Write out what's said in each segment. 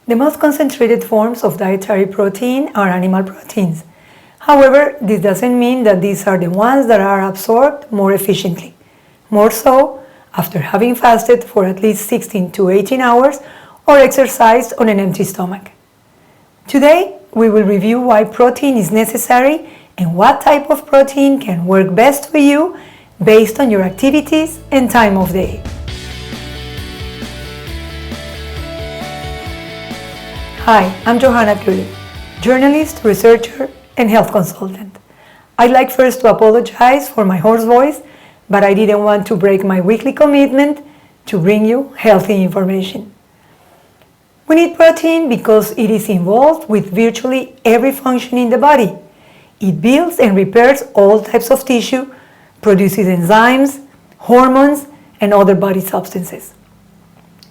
The most concentrated forms of dietary protein are animal proteins. However, this doesn't mean that these are the ones that are absorbed more efficiently. More so, after having fasted for at least 16 to 18 hours or exercised on an empty stomach. Today, we will review why protein is necessary and what type of protein can work best for you based on your activities and time of day. Hi, I'm Johanna Curley, journalist, researcher, and health consultant. I'd like first to apologize for my hoarse voice, but I didn't want to break my weekly commitment to bring you healthy information. We need protein because it is involved with virtually every function in the body. It builds and repairs all types of tissue, produces enzymes, hormones, and other body substances.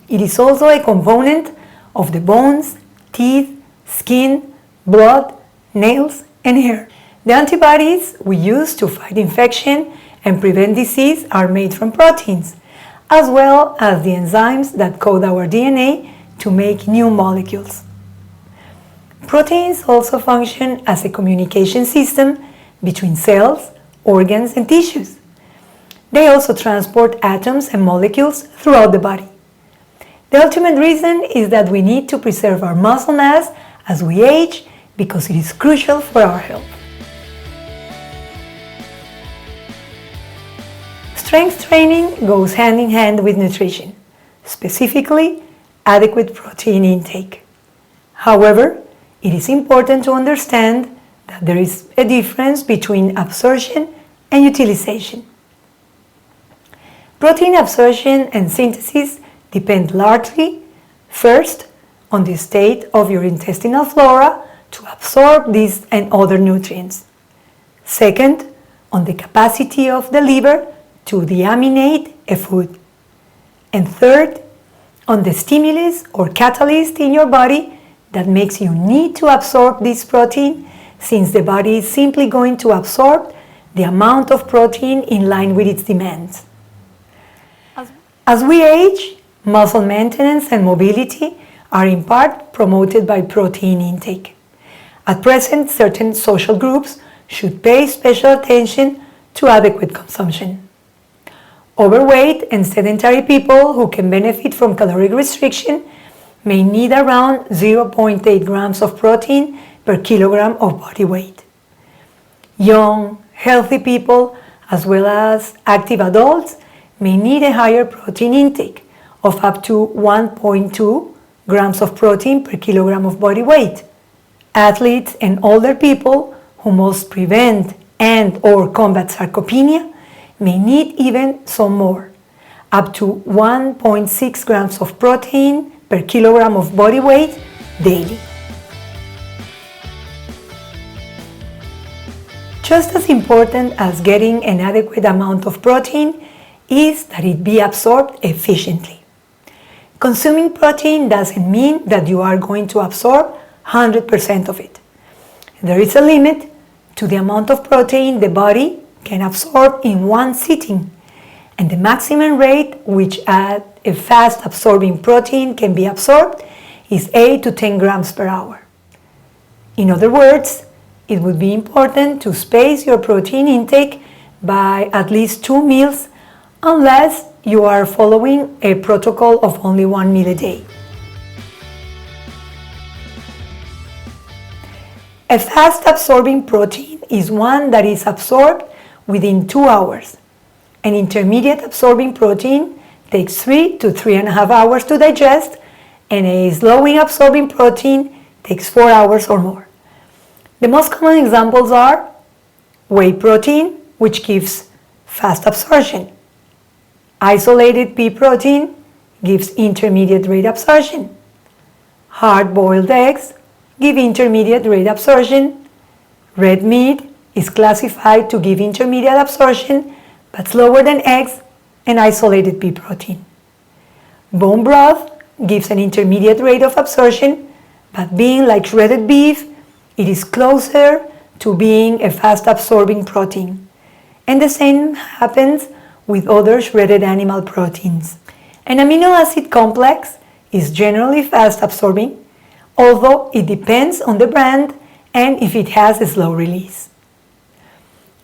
It is also a component of the bones, teeth, skin, blood, nails, and hair. The antibodies we use to fight infection and prevent disease are made from proteins, as well as the enzymes that code our DNA to make new molecules. Proteins also function as a communication system between cells, organs, and tissues. They also transport atoms and molecules throughout the body. The ultimate reason is that we need to preserve our muscle mass as we age because it is crucial for our health. Strength training goes hand in hand with nutrition, specifically adequate protein intake. However, it is important to understand that there is a difference between absorption and utilization. Protein absorption and synthesis depend largely, first, on the state of your intestinal flora to absorb these and other nutrients. Second, on the capacity of the liver to deaminate a food. And third, on the stimulus or catalyst in your body that makes you need to absorb this protein, since the body is simply going to absorb the amount of protein in line with its demands. As we age, muscle maintenance and mobility are in part promoted by protein intake. At present, certain social groups should pay special attention to adequate consumption. Overweight and sedentary people who can benefit from caloric restriction may need around 0.8 grams of protein per kilogram of body weight. Young, healthy people, as well as active adults, may need a higher protein intake of up to 1.2 grams of protein per kilogram of body weight. Athletes and older people who must prevent and/or combat sarcopenia may need even some more, up to 1.6 grams of protein per kilogram of body weight daily. Just as important as getting an adequate amount of protein is that it be absorbed efficiently. Consuming protein doesn't mean that you are going to absorb 100% of it. There is a limit to the amount of protein the body can absorb in one sitting, and the maximum rate which a fast absorbing protein can be absorbed is 8 to 10 grams per hour. In other words, it would be important to space your protein intake by at least 2 meals unless you are following a protocol of only 1 meal a day. A fast absorbing protein is one that is absorbed within 2 hours. An intermediate absorbing protein takes 3 to 3.5 hours to digest, and a slowing absorbing protein takes 4 hours or more. The most common examples are whey protein, which gives fast absorption. Isolated pea protein gives intermediate rate absorption. Hard-boiled eggs give intermediate rate absorption. Red meat is classified to give intermediate absorption, but slower than eggs and isolated pea protein. Bone broth gives an intermediate rate of absorption, but being like shredded beef, it is closer to being a fast-absorbing protein. And the same happens with other shredded animal proteins. An amino acid complex is generally fast-absorbing, although it depends on the brand and if it has a slow release.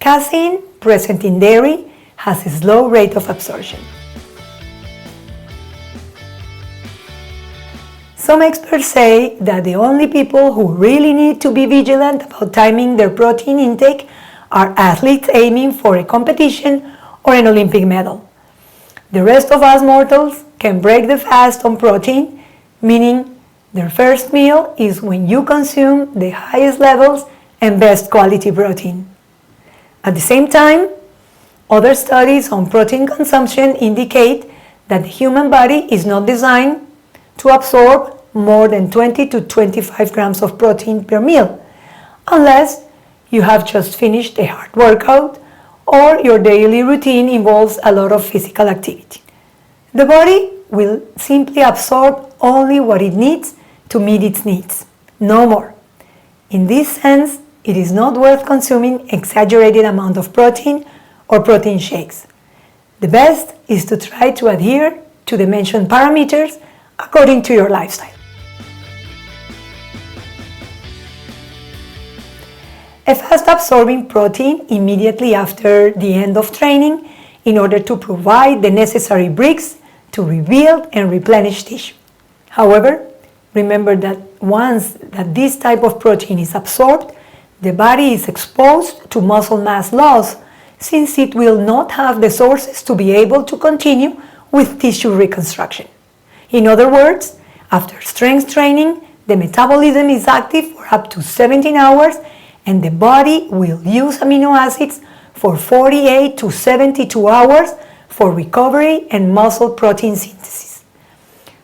Casein, present in dairy, has a slow rate of absorption. Some experts say that the only people who really need to be vigilant about timing their protein intake are athletes aiming for a competition or an Olympic medal. The rest of us mortals can break the fast on protein, meaning their first meal is when you consume the highest levels and best quality protein. At the same time, other studies on protein consumption indicate that the human body is not designed to absorb more than 20 to 25 grams of protein per meal, unless you have just finished a hard workout or your daily routine involves a lot of physical activity. The body will simply absorb only what it needs to meet its needs, no more. In this sense, it is not worth consuming exaggerated amount of protein or protein shakes. The best is to try to adhere to the mentioned parameters according to your lifestyle. A fast-absorbing protein immediately after the end of training in order to provide the necessary bricks to rebuild and replenish tissue. However, remember that once that this type of protein is absorbed, the body is exposed to muscle mass loss since it will not have the sources to be able to continue with tissue reconstruction. In other words, after strength training, the metabolism is active for up to 17 hours and the body will use amino acids for 48 to 72 hours for recovery and muscle protein synthesis.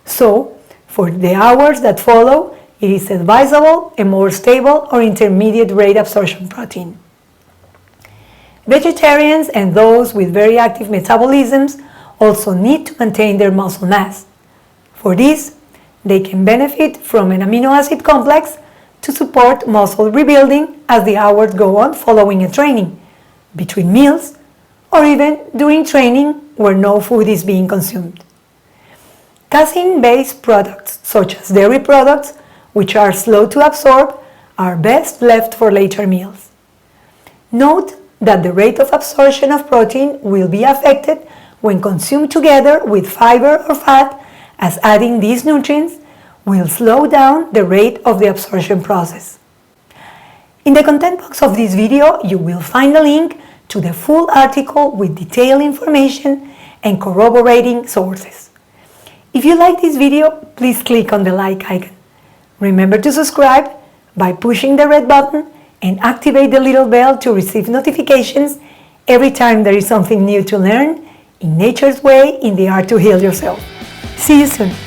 So, for the hours that follow, it is advisable a more stable or intermediate rate absorption protein. Vegetarians and those with very active metabolisms also need to maintain their muscle mass. For this, they can benefit from an amino acid complex to support muscle rebuilding as the hours go on following a training, between meals, or even during training where no food is being consumed. Casein-based products, such as dairy products, which are slow to absorb, are best left for later meals. Note that the rate of absorption of protein will be affected when consumed together with fiber or fat, as adding these nutrients will slow down the rate of the absorption process. In the content box of this video, you will find a link to the full article with detailed information and corroborating sources. If you like this video, please click on the like icon. Remember to subscribe by pushing the red button and activate the little bell to receive notifications every time there is something new to learn in nature's way in the art to heal yourself. See you soon.